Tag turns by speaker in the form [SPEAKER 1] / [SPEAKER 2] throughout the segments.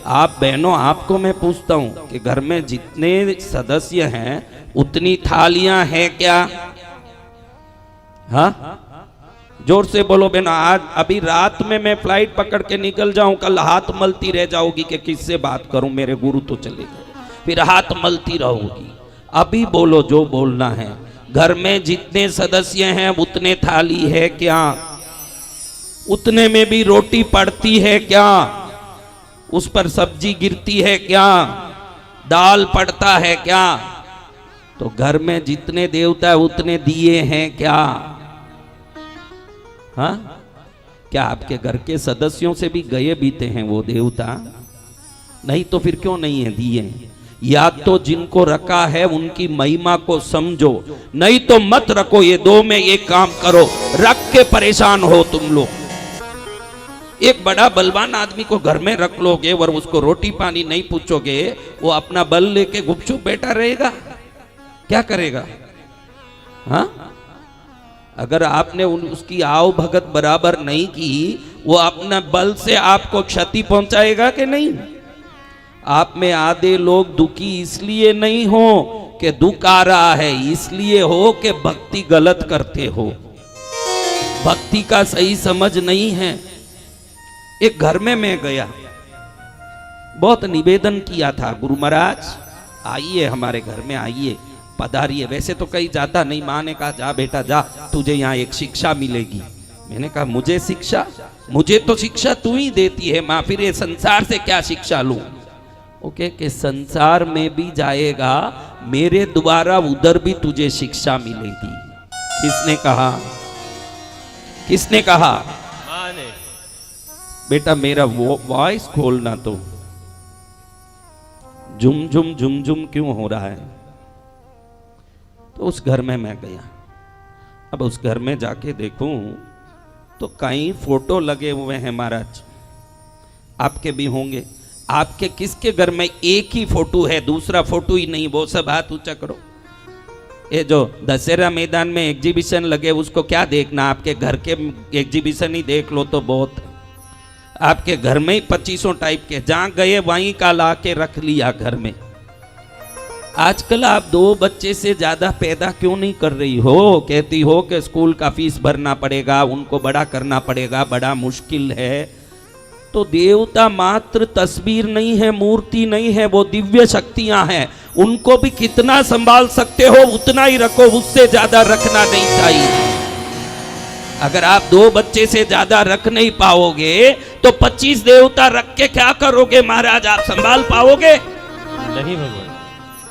[SPEAKER 1] आप बहनों, आपको मैं पूछता हूं कि घर में जितने सदस्य हैं उतनी थालियां हैं क्या? हाँ, जोर से बोलो बहनों। आज अभी रात में मैं फ्लाइट पकड़ के निकल जाऊं, कल हाथ मलती रह जाओगी कि किससे बात करूं, मेरे गुरु तो चले गए, फिर हाथ मलती रहोगी। अभी बोलो जो बोलना है। घर में जितने सदस्य हैं उतने थाली है क्या? उतने में भी रोटी पड़ती है क्या? उस पर सब्जी गिरती है क्या? दाल पड़ता है क्या? तो घर में जितने देवता है उतने दिए हैं क्या? हाँ, क्या आपके घर के सदस्यों से भी गए बीते हैं वो देवता? नहीं तो फिर क्यों नहीं है दिए? या तो जिनको रखा है उनकी महिमा को समझो, नहीं तो मत रखो। ये दो में एक काम करो, रख के परेशान हो तुम लोग। एक बड़ा बलवान आदमी को घर में रख लोगे और उसको रोटी पानी नहीं पूछोगे, वो अपना बल लेके गुपचुप बैठा रहेगा? क्या करेगा? हाँ, अगर आपने उसकी आओ भगत बराबर नहीं की, वो अपना बल से आपको क्षति पहुंचाएगा कि नहीं? आप में आधे लोग दुखी इसलिए नहीं हो कि दुख आ रहा है, इसलिए हो कि भक्ति गलत करते हो, भक्ति का सही समझ नहीं है। एक घर में मैं गया, बहुत निवेदन किया था, गुरु महाराज आइए हमारे घर में, आइए पधारिए। वैसे तो कहीं जाता नहीं, माँ ने कहा जा बेटा जा, तुझे यहाँ एक शिक्षा मिलेगी। मैंने कहा मुझे शिक्षा? मुझे तो शिक्षा तू ही देती है माँ, फिर ये संसार से क्या शिक्षा लूं? ओके कि संसार में भी जाएगा, मेरे द्वारा उधर भी तुझे शिक्षा मिलेगी। किसने कहा? किसने कहा?
[SPEAKER 2] माँ ने।
[SPEAKER 1] बेटा मेरा वो वॉइस खोलना, तो झुम झुम झुम झुम क्यों हो रहा है? तो उस घर में मैं गया। अब उस घर में जाके देखूं तो कई फोटो लगे हुए हैं महाराज, आपके भी होंगे। आपके किसके घर में एक ही फोटो है, दूसरा फोटो ही नहीं? वो सब हाथ ऊंचा करो। ये जो दशहरा मैदान में एग्जीबिशन लगे उसको क्या देखना, आपके घर के एग्जीबिशन ही देख लो तो बहुत। आपके घर में ही 2500 टाइप के, जहां गए वहीं का ला के रख लिया घर में। आजकल आप 2 बच्चे से ज्यादा पैदा क्यों नहीं कर रही हो? कहती हो कि स्कूल का फीस भरना पड़ेगा, उनको बड़ा करना पड़ेगा, बड़ा मुश्किल है। तो देवता मात्र तस्वीर नहीं है, मूर्ति नहीं है, वो दिव्य शक्तियां हैं। उनको भी कितना संभाल सकते हो उतना ही रखो, उससे ज्यादा रखना नहीं चाहिए। अगर आप 2 बच्चे से ज्यादा रख नहीं पाओगे तो 25 देवता रख के क्या करोगे महाराज? आप संभाल पाओगे?
[SPEAKER 2] नहीं भगवान।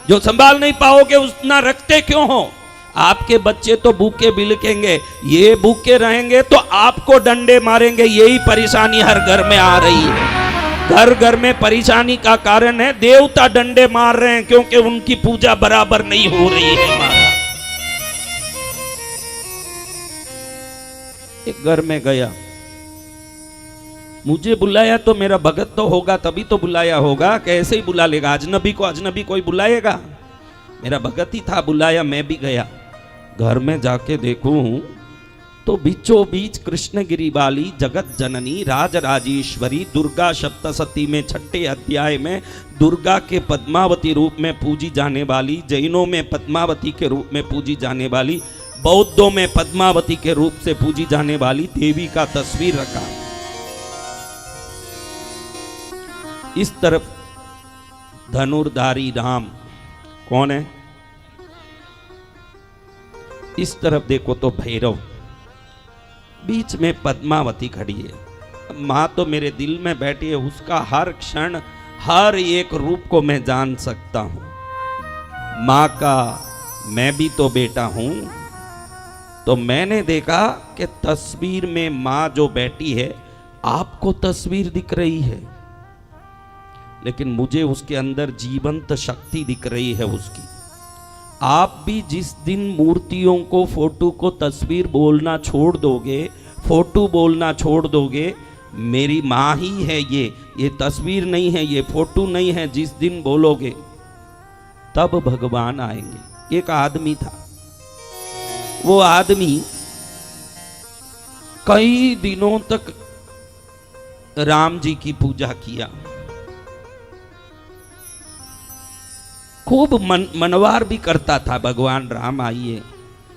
[SPEAKER 1] जो संभाल नहीं पाओगे उतना रखते क्यों हो? आपके बच्चे तो भूखे बिलकेंगे, ये भूखे रहेंगे तो आपको डंडे मारेंगे। यही परेशानी हर घर में आ रही है। घर घर में परेशानी का कारण है देवता डंडे मार रहे हैं क्योंकि उनकी पूजा बराबर नहीं हो रही है महाराज। एक घर में गया, मुझे बुलाया तो मेरा भगत तो होगा तभी तो बुलाया होगा, कैसे ही बुला लेगा? अजनबी को अजनबी कोई बुलाएगा? मेरा भगत ही था, बुलाया, मैं भी गया। घर में जाके देखूं तो बीचों बीच कृष्णगिरी वाली जगत जननी राजराजेश्वरी दुर्गा सप्तशती में 6ठे अध्याय में दुर्गा के पद्मावती रूप में पूजी जाने वाली, जैनों में पद्मावती के रूप में पूजी जाने वाली, बौद्धों में पद्मावती के रूप से पूजी जाने वाली देवी का तस्वीर रखा। इस तरफ धनुर्धारी राम, कौन है? इस तरफ देखो तो भैरव, बीच में पद्मावती खड़ी है। मां तो मेरे दिल में बैठी है, उसका हर क्षण हर एक रूप को मैं जान सकता हूं। मां का मैं भी तो बेटा हूं। तो मैंने देखा कि तस्वीर में मां जो बैठी है, आपको तस्वीर दिख रही है, लेकिन मुझे उसके अंदर जीवंत शक्ति दिख रही है उसकी। आप भी जिस दिन मूर्तियों को, फोटो को तस्वीर बोलना छोड़ दोगे, फोटो बोलना छोड़ दोगे, मेरी माँ ही है ये तस्वीर नहीं है, ये फोटो नहीं है, जिस दिन बोलोगे तब भगवान आएंगे। एक आदमी था, वो आदमी कई दिनों तक राम जी की पूजा किया, खूब मनवार भी करता था भगवान राम आइए,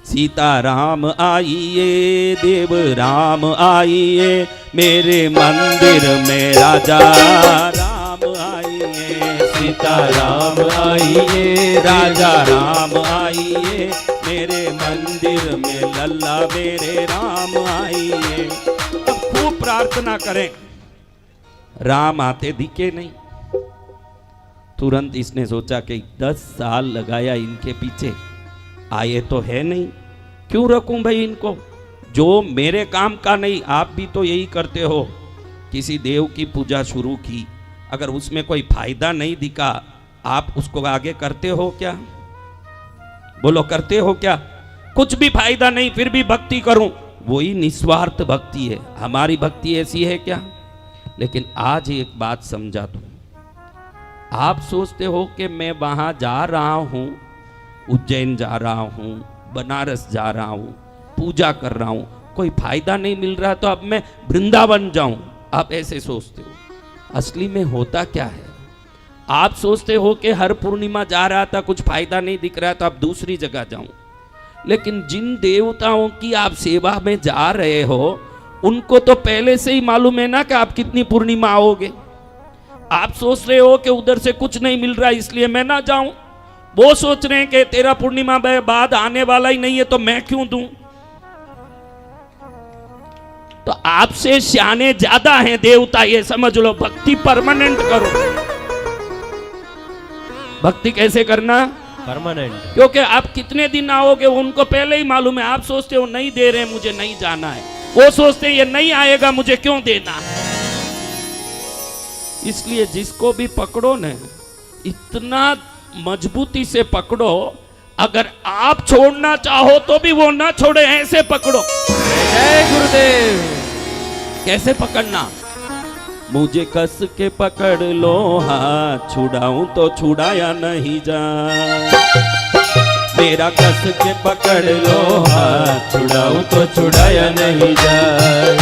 [SPEAKER 1] सीता राम आइए, देव राम आइए, मेरे मंदिर में राजा राम आइए, सीता राम आइए, राजा राम आइए, मेरे मंदिर में लल्ला मेरे राम आइए। अब खूब प्रार्थना करें, राम आते दिखे नहीं। तुरंत इसने सोचा कि 10 साल लगाया इनके पीछे, आए तो है नहीं, क्यों रखूं भाई इनको, जो मेरे काम का नहीं। आप भी तो यही करते हो, किसी देव की पूजा शुरू की, अगर उसमें कोई फायदा नहीं दिखा, आप उसको आगे करते हो क्या? बोलो करते हो क्या? कुछ भी फायदा नहीं फिर भी भक्ति करूं, वही निस्वार्थ भक्ति है। हमारी भक्ति ऐसी है क्या? लेकिन आज एक बात समझा दूं, आप सोचते हो कि मैं वहां जा रहा हूं, उज्जैन जा रहा हूं, बनारस जा रहा हूं, पूजा कर रहा हूं, कोई फायदा नहीं मिल रहा तो अब मैं वृंदावन जाऊं, आप ऐसे सोचते हो। असली में होता क्या है? आप सोचते हो कि हर पूर्णिमा जा रहा था, कुछ फायदा नहीं दिख रहा तो अब दूसरी जगह जाऊं। लेकिन जिन देवताओं की आप सेवा में जा रहे हो, उनको तो पहले से ही मालूम है ना कि आप कितनी पूर्णिमा आओगे। आप सोच रहे हो कि उधर से कुछ नहीं मिल रहा इसलिए मैं ना जाऊं, वो सोच रहे हैं कि तेरा पूर्णिमा बाद आने वाला ही नहीं है तो मैं क्यों दूं। तो आपसे श्याने ज्यादा हैं देवता, ये समझ लो। भक्ति परमानेंट करो। भक्ति कैसे करना?
[SPEAKER 2] परमानेंट।
[SPEAKER 1] क्योंकि आप कितने दिन आओगे उनको पहले ही मालूम है। आप सोचते हो नहीं दे रहे मुझे नहीं जाना है, वो सोचते हैं ये नहीं आएगा मुझे क्यों देना है। इसलिए जिसको भी पकड़ो न, इतना मजबूती से पकड़ो, अगर आप छोड़ना चाहो तो भी वो ना छोड़े, ऐसे पकड़ो।
[SPEAKER 2] जय गुरुदेव।
[SPEAKER 1] कैसे पकड़ना? मुझे कस के पकड़ लो हाथ, छुड़ाऊं तो छुड़ाया नहीं जा, मेरा कस के पकड़ लो हाथ, छुड़ाऊं तो छुड़ाया नहीं जाए,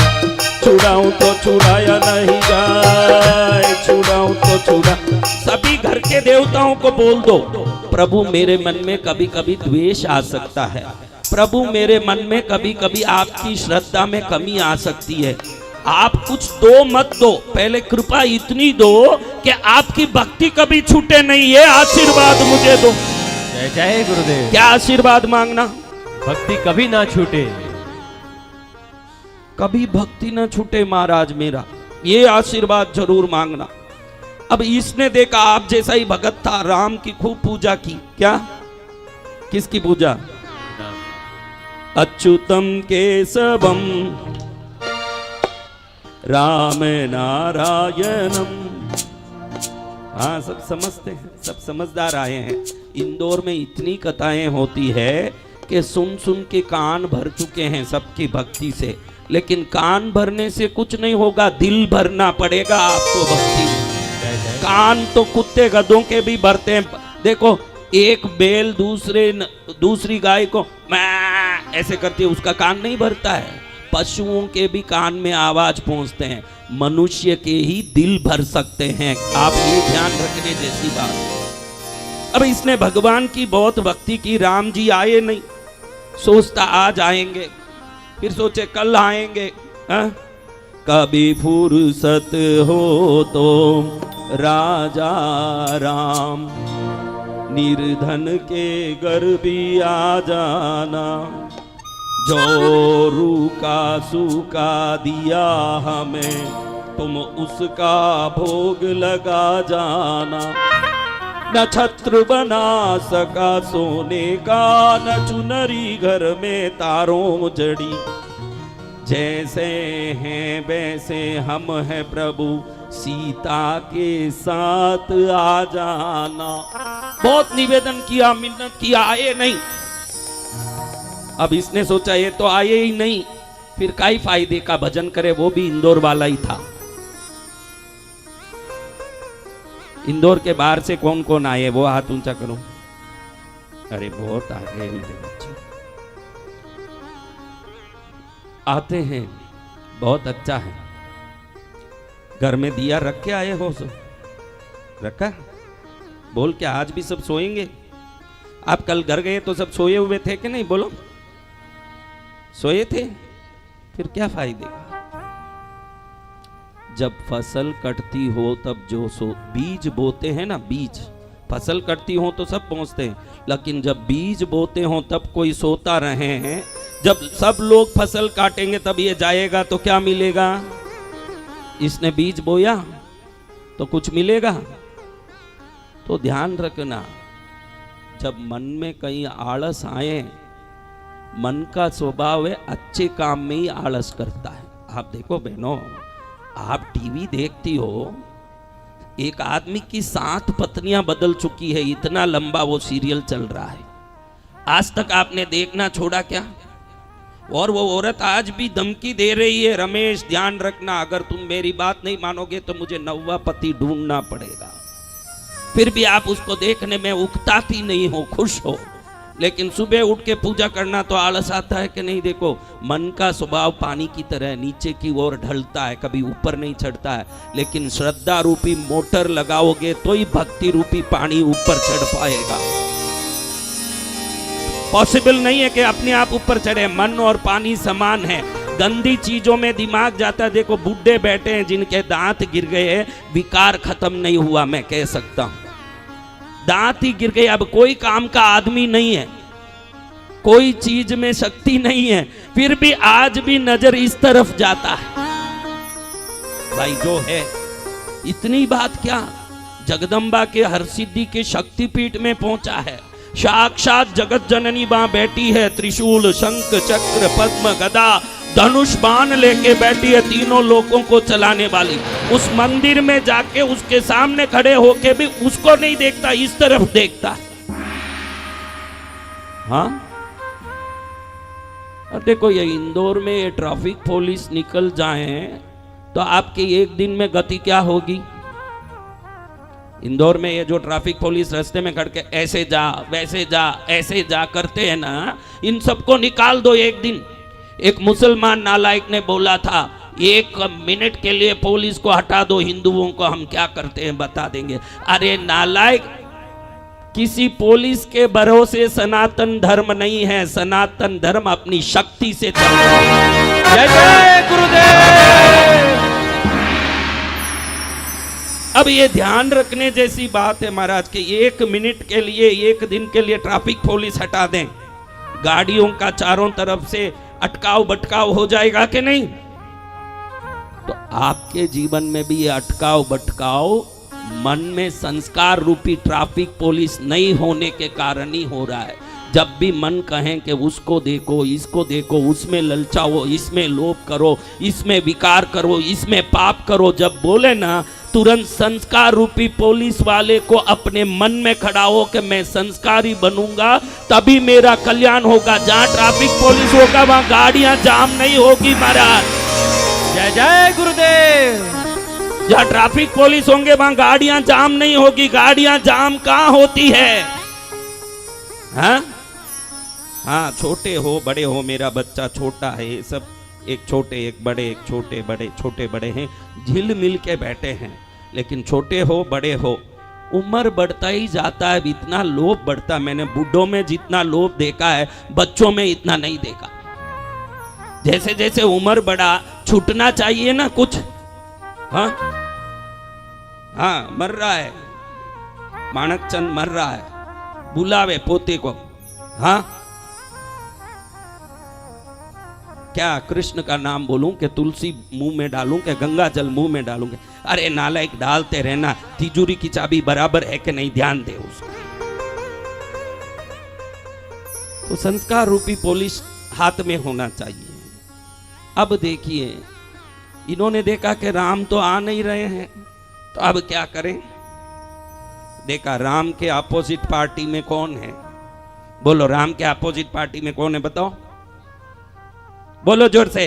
[SPEAKER 1] छुड़ाऊं तो छुड़ाया नहीं जाए, छुड़ाऊं तो छुड़ा। सभी घर के देवताओं को बोल दो, प्रभु मेरे मन में कभी कभी द्वेष आ सकता है, प्रभु मेरे मन में कभी कभी आपकी श्रद्धा में कमी आ सकती है, आप कुछ दो मत दो, पहले कृपा इतनी दो कि आपकी भक्ति कभी छूटे नहीं, ये आशीर्वाद मुझे दो।
[SPEAKER 2] जय जय गुरुदेव।
[SPEAKER 1] क्या आशीर्वाद मांगना?
[SPEAKER 2] भक्ति कभी ना छूटे,
[SPEAKER 1] कभी भक्ति ना छूटे महाराज मेरा, ये आशीर्वाद जरूर मांगना। अब इसने देखा आप जैसा ही भगत था, राम की खूब पूजा की। क्या? किसकी पूजा? अच्युतम केशवम राम नारायणम। हाँ, सब समझते हैं, सब समझदार आए हैं। इंदौर में इतनी कथाएं होती है कि सुन सुन के कान भर चुके हैं सबकी भक्ति से, लेकिन कान भरने से कुछ नहीं होगा, दिल भरना पड़ेगा आपको भक्ति में। कान तो कुत्ते गधों के भी भरते हैं। देखो, एक बैल दूसरी गाय को मैं ऐसे करती है, उसका कान नहीं भरता है। पशुओं के भी कान में आवाज पहुंचते हैं, मनुष्य के ही दिल भर सकते हैं। आप ये ध्यान रखने जैसी बात। अब इसने भगवान की बहुत भक्ति की, राम जी आए नहीं, सोचता आज आएंगे, फिर सोचे कल आएंगे। कभी फुर्सत हो तो राजा राम, निर्धन के घर भी आ जाना, जो रूखा सूखा दिया हमें तुम उसका भोग लगा जाना, न छत्र बना सका सोने का, न चुनरी घर में तारों जड़ी, जैसे हैं वैसे हम हैं प्रभु, सीता के साथ आ जाना। बहुत निवेदन किया, मिन्नत किया, आए नहीं। अब इसने सोचा ये तो आए ही नहीं, फिर काई फायदे का भजन करे, वो भी इंदौर वाला ही था। इंदौर के बाहर से कौन कौन आए वो हाथ ऊंचा करो। अरे बहुत आ गए मेरे बच्चे, आते हैं, बहुत अच्छा है। घर में दिया रख के आए हो? सो रखा? बोल के आज भी सब सोएंगे? आप कल घर गए तो सब सोए हुए थे कि नहीं? बोलो, सोए थे? फिर क्या फायदे का? जब फसल कटती हो तब जो बीज बोते हैं ना, बीज, फसल कटती हो तो सब पहुंचते हैं, लेकिन जब बीज बोते हो तब कोई सोता रहे हैं। जब सब लोग फसल काटेंगे तब ये जाएगा तो क्या मिलेगा? इसने बीज बोया तो कुछ मिलेगा? तो ध्यान रखना, जब मन में कहीं आलस आए, मन का स्वभाव है अच्छे काम में ही आलस करता है। आप देखो बहनों, आप टीवी देखती हो, एक आदमी की 7 पत्नियां बदल चुकी है, इतना लंबा वो सीरियल चल रहा है। आज तक आपने देखना छोड़ा क्या? और वो औरत आज भी धमकी दे रही है, रमेश ध्यान रखना, अगर तुम मेरी बात नहीं मानोगे तो मुझे 9वां पति ढूंढना पड़ेगा। फिर भी आप उसको देखने में उकताती नहीं हो, खुश हो। लेकिन सुबह उठ के पूजा करना तो आलस आता है कि नहीं? देखो, मन का स्वभाव पानी की तरह नीचे की ओर ढलता है, कभी ऊपर नहीं चढ़ता है। लेकिन श्रद्धा रूपी मोटर लगाओगे तो ही भक्ति रूपी पानी ऊपर चढ़ पाएगा। पॉसिबल नहीं है कि अपने आप ऊपर चढ़े। मन और पानी समान है। गंदी चीजों में दिमाग जाता है। देखो, बूढ़े बैठे हैं जिनके दांत गिर गए, विकार खत्म नहीं हुआ, मैं कह सकता हूं, दांत ही गिर गए, अब कोई काम का आदमी नहीं है, कोई चीज में शक्ति नहीं है, फिर भी आज भी नजर इस तरफ जाता है। भाई जो है, इतनी बात क्या, जगदम्बा के हरसिद्धि के शक्तिपीठ में पहुंचा है। साक्षात जगत जननी वहां बैठी है, त्रिशूल शंख चक्र पद्म गदा धनुष बाण लेके बैठी है, तीनों लोकों को चलाने वाली। उस मंदिर में जाके उसके सामने खड़े होके भी उसको नहीं देखता, इस तरफ देखता। हाँ, और देखो, ये इंदौर में ये ट्रैफिक पुलिस निकल जाए तो आपके एक दिन में गति क्या होगी? इंदौर में ये जो ट्रैफिक पुलिस रास्ते में खड़ के ऐसे जा वैसे जा ऐसे जा करते हैं ना, इन सबको निकाल दो एक दिन। एक मुसलमान नालायक ने बोला था, 1 मिनट के लिए पुलिस को हटा दो, हिंदुओं को हम क्या करते हैं बता देंगे। अरे नालायक, किसी पुलिस के भरोसे सनातन धर्म नहीं है। सनातन धर्म अपनी शक्ति से चल रहा है।
[SPEAKER 2] जय जय गुरुदेव।
[SPEAKER 1] अब ये ध्यान रखने जैसी बात है महाराज कि 1 मिनट के लिए, 1 दिन के लिए ट्रैफिक पुलिस हटा दें, गाड़ियों का चारों तरफ से अटकाव बटकाव हो जाएगा कि नहीं? तो आपके जीवन में भी ये अटकाव बटकाव मन में संस्कार रूपी ट्रैफिक पुलिस नहीं होने के कारण ही हो रहा है। जब भी मन कहें कि उसको देखो, इसको देखो, उसमें ललचाओ, इसमें लोभ करो, इसमें विकार करो, इसमें पाप करो, जब बोले ना, तुरंत संस्कार रूपी पुलिस वाले को अपने मन में खड़ा हो कि मैं संस्कारी बनूंगा, तभी मेरा कल्याण होगा। जहां ट्रैफिक पुलिस होगा वहां गाड़ियां जाम नहीं होगी महाराज।
[SPEAKER 2] जय जय गुरुदेव।
[SPEAKER 1] जहां ट्रैफिक पुलिस होंगे वहां गाड़ियां जाम नहीं होगी। गाड़ियां जाम कहां होती है? हाँ, छोटे हो बड़े हो, मेरा बच्चा छोटा है, ये सब एक छोटे एक बड़े, एक छोटे बड़े, छोटे बड़े हैं, झिल मिल के बैठे हैं। लेकिन छोटे हो बड़े हो, उम्र बढ़ता ही जाता है, इतना लोभ बढ़ता। मैंने बूढ़ों में जितना लोभ देखा है, बच्चों में इतना नहीं देखा। जैसे जैसे उम्र बढ़ा, छूटना चाहिए ना कुछ। हाँ, मर रहा है, माणक चंद मर रहा है, बुलावे पोते को। हाँ, क्या कृष्ण का नाम बोलूं कि तुलसी मुंह में डालूं कि गंगा जल मुंह में डालूंगे? अरे नालायक, डालते रहना। तिजोरी की चाबी बराबर है कि नहीं, ध्यान दे उसको। तो संस्कार रूपी पुलिस हाथ में होना चाहिए। अब देखिए, इन्होंने देखा कि राम तो आ नहीं रहे हैं, तो अब क्या करें? देखा राम के अपोजिट पार्टी में कौन है? बोलो, राम के अपोजिट पार्टी में कौन है? बताओ, बोलो जोर से।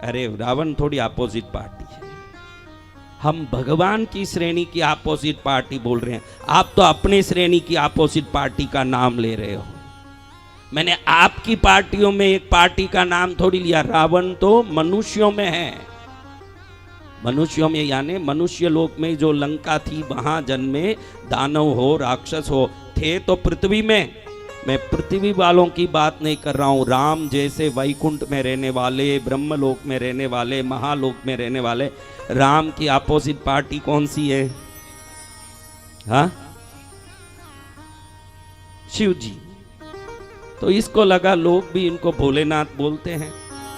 [SPEAKER 1] अरे रावण थोड़ी अपोजिट पार्टी है, हम भगवान की श्रेणी की अपोजिट पार्टी बोल रहे हैं। आप तो अपने श्रेणी की अपोजिट पार्टी का नाम ले रहे हो। मैंने आपकी पार्टियों में एक पार्टी का नाम थोड़ी लिया। रावण तो मनुष्यों में है, मनुष्यों में यानी मनुष्य लोक में जो लंका थी वहां जन्मे, दानव हो राक्षस हो, थे तो पृथ्वी में। मैं पृथ्वी वालों की बात नहीं कर रहा हूं, राम जैसे वैकुंठ में रहने वाले, ब्रह्मलोक में रहने वाले, महालोक में रहने वाले। राम की अपोजिट पार्टी कौन सी है? हाँ, शिव जी। तो इसको लगा लोग भी इनको भोलेनाथ बोलते हैं।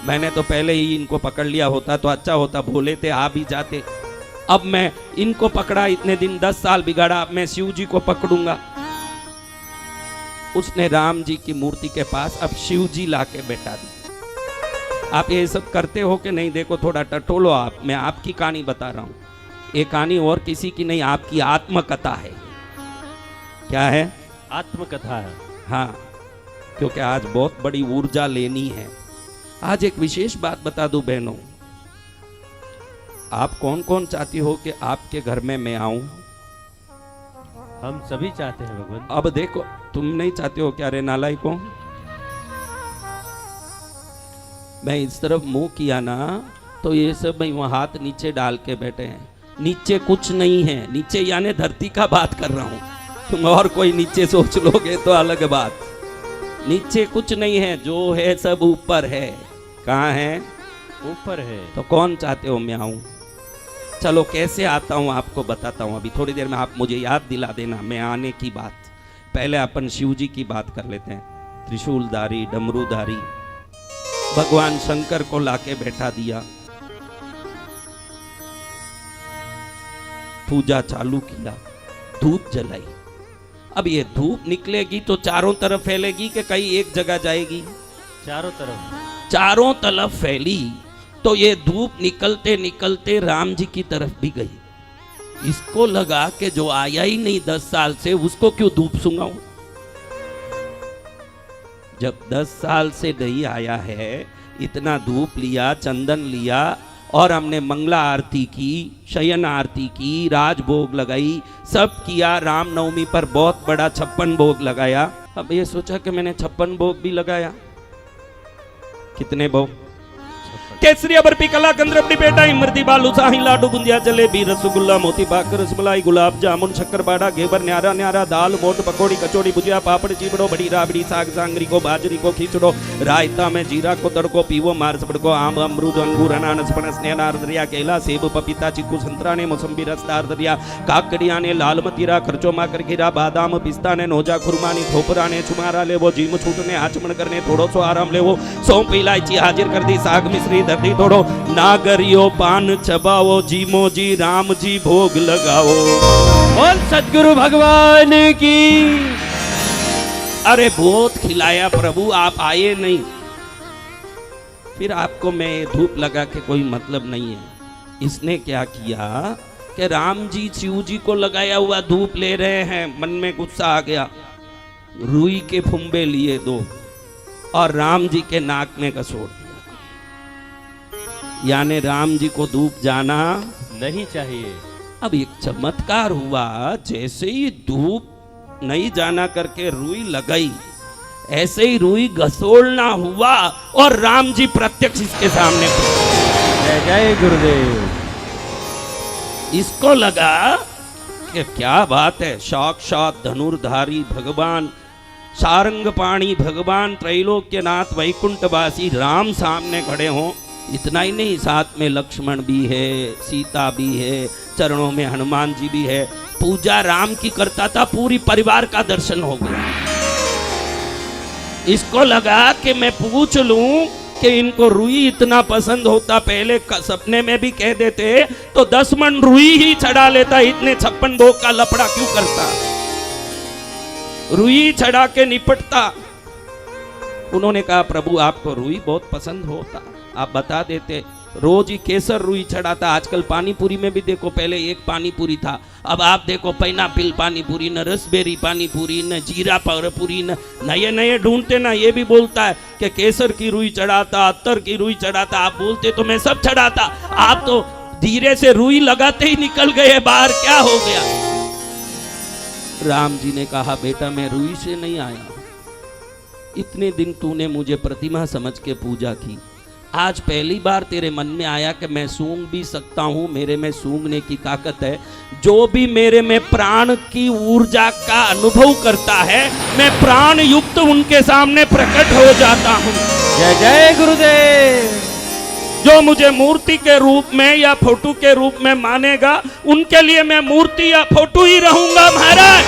[SPEAKER 1] मैंने तो पहले ही इनको पकड़ लिया होता तो अच्छा होता, भोले थे आ भी जाते। अब मैं इनको पकड़ा इतने दिन, 10 साल बिगाड़ा, अब मैं शिव जी को पकड़ूंगा। उसने राम जी की मूर्ति के पास अब शिव जी लाके बैठा दी। आप ये सब करते हो कि नहीं? देखो थोड़ा टटोलो आप, मैं आपकी कहानी बता रहा हूं। ये कहानी और किसी की नहीं, आपकी आत्मकथा है। क्या है?
[SPEAKER 2] आत्मकथा है।
[SPEAKER 1] हाँ, क्योंकि आज बहुत बड़ी ऊर्जा लेनी है। आज एक विशेष बात बता दूं बहनों, आप कौन कौन चाहती हो कि आपके घर में मैं आऊं?
[SPEAKER 2] हम सभी चाहते हैं भगवान।
[SPEAKER 1] अब देखो, तुम नहीं चाहते हो क्या रे नालायकों? मैं इस तरफ मुंह किया ना तो ये सब भाई वहां हाथ नीचे डाल के बैठे हैं। नीचे कुछ नहीं है, नीचे यानी धरती का बात कर रहा हूं। तुम और कोई नीचे सोच लोगे तो अलग बात। नीचे कुछ नहीं है, जो है सब ऊपर है। कहाँ है?
[SPEAKER 2] ऊपर है।
[SPEAKER 1] तो कौन चाहते हो मैं आऊं? चलो कैसे आता हूं आपको बताता हूं। अभी थोड़ी देर में आप मुझे याद दिला देना मैं आने की बात। पहले अपन शिव जी की बात कर लेते हैं। त्रिशूलधारी, डमरूधारी, भगवान शंकर को लाके बैठा दिया, पूजा चालू किया, धूप जलाई। अब ये धूप निकलेगी तो चारों तरफ फैलेगी कि कहीं एक जगह जाएगी?
[SPEAKER 2] चारों तरफ।
[SPEAKER 1] चारों तरफ फैली तो ये धूप निकलते निकलते राम जी की तरफ भी गई। इसको लगा कि जो आया ही नहीं 10 साल से उसको क्यों धूप सुंगाऊं। जब 10 साल से नहीं आया है, इतना धूप लिया, चंदन लिया और हमने मंगला आरती की, शयन आरती की, राजभोग लगाई, सब किया। रामनवमी पर बहुत बड़ा 56 भोग लगाया। अब ये सोचा कि मैंने 56 भोग भी लगाया। कितने भोग? केसरिया बर्फी कला कंद्रपड़ी पेटा इमरती बालू शाही लाडू बुंदिया जलेबी रसगुल्ला मोती पाक रसमलाई गुलाब जामुन शक्करपारा घेवर न्यारा न्यारा दाल मोट पकौड़ी कचौड़ी भुजिया पापड़ चिबड़ो बड़ी राबड़ी साग सांगरी को बाजरी को खिचड़ो रायता में जीरा को तड़को पीवो मार सबड़ को आम अमरूद अंगूर अनानस पनस नार दरिया केला सेब पपीता चिक्कू संतरा ने मौसम्बी रसदार दरिया काकड़िया ने लाल मतीरा खर्चो माकर खीरा बादाम पिस्ता ने नोजा खुरमा ने खोपरा ने छुमारा ले वो जीम छूटने आचमन करने थोड़ो सो आराम ले वो सौंप इलायची हाजिर कर दी साग मिश्री धरती थोड़ो नागरियो पान चबाओ जीमो जी राम जी भोग लगाओ।
[SPEAKER 2] और सतगुरु भगवान की।
[SPEAKER 1] अरे बहुत खिलाया प्रभु, आप आए नहीं। फिर आपको मैं धूप लगा के कोई मतलब नहीं है। इसने क्या किया कि राम जी शिव जी को लगाया हुआ धूप ले रहे हैं, मन में गुस्सा आ गया, रुई के फुम्बे लिए 2 और राम जी के नाक में कसोड़ दिया। यानी राम जी को धूप जाना
[SPEAKER 2] नहीं चाहिए।
[SPEAKER 1] अब एक चमत्कार हुआ, जैसे ही धूप नहीं जाना करके रुई लगाई, ऐसे ही रुई घसोड़ना हुआ और राम जी प्रत्यक्ष इसके सामने।
[SPEAKER 2] जय जय गुरुदेव।
[SPEAKER 1] इसको लगा कि क्या बात है, साक्षात धनुर्धारी भगवान सारंगपाणी भगवान त्रैलोक्यनाथ वैकुंठवासी राम सामने खड़े हों। इतना ही नहीं, साथ में लक्ष्मण भी है, सीता भी है, चरणों में हनुमान जी भी है। पूजा राम की करता था, पूरी परिवार का दर्शन हो गया। इसको लगा कि मैं पूछ लूं कि इनको रुई इतना पसंद होता, पहले सपने में भी कह देते तो 10 मन रुई ही चढ़ा लेता, इतने 56 भोग का लफड़ा क्यों करता, रुई चढ़ा के निपटता। उन्होंने कहा प्रभु आपको रुई बहुत पसंद होता, आप बता देते, रोज ही केसर रुई चढ़ाता। आजकल पानी पूरी में भी देखो, पहले एक पानी पूरी था, अब आप देखो पाइनएप्पल पानी पूरी, न रसबेरी पानी पूरी, न जीरा पावर पूरी, न नए नए ढूंढते ना। ये भी बोलता है कि केसर की रुई चढ़ाता, अत्तर की रुई चढ़ाता। आप बोलते तो मैं सब चढ़ाता, आप तो धीरे से रुई लगाते ही निकल गए बाहर, क्या हो गया? राम जी ने कहा बेटा मैं रुई से नहीं आया, इतने दिन तूने मुझे प्रतिमा समझ के पूजा की, आज पहली बार तेरे मन में आया कि मैं सूंघ भी सकता हूं, मेरे में सूंघने की ताकत है। जो भी मेरे में प्राण की ऊर्जा का अनुभव करता है, मैं प्राण युक्त उनके सामने प्रकट हो जाता हूं।
[SPEAKER 2] जय जय गुरुदेव।
[SPEAKER 1] जो मुझे मूर्ति के रूप में या फोटो के रूप में मानेगा, उनके लिए मैं मूर्ति या फोटो ही रहूंगा महाराज।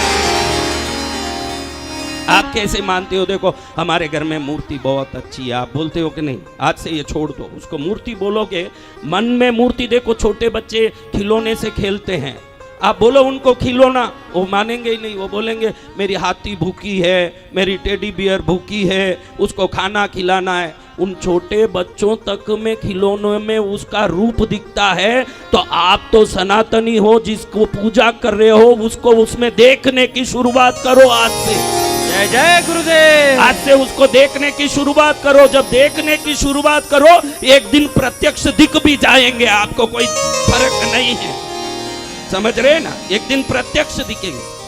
[SPEAKER 1] आप कैसे मानते हो? देखो हमारे घर में मूर्ति बहुत अच्छी है, आप बोलते हो कि नहीं, आज से ये छोड़ दो, उसको मूर्ति बोलोगे, मन में मूर्ति। देखो छोटे बच्चे खिलौने से खेलते हैं, आप बोलो उनको खिलौना, वो मानेंगे ही नहीं। वो बोलेंगे मेरी हाथी भूखी है, मेरी टेडी बियर भूखी है, उसको खाना खिलाना है। उन छोटे बच्चों तक में खिलौनों में उसका रूप दिखता है, तो आप तो सनातनी हो, जिसको पूजा कर रहे हो उसको उसमें देखने की शुरुआत करो आज से।
[SPEAKER 2] जय जय गुरुदेव।
[SPEAKER 1] आज से उसको देखने की शुरुआत करो। जब देखने की शुरुआत करो, एक दिन प्रत्यक्ष दिख भी जाएंगे, आपको कोई फर्क नहीं है। समझ रहे ना? एक दिन प्रत्यक्ष दिखेंगे।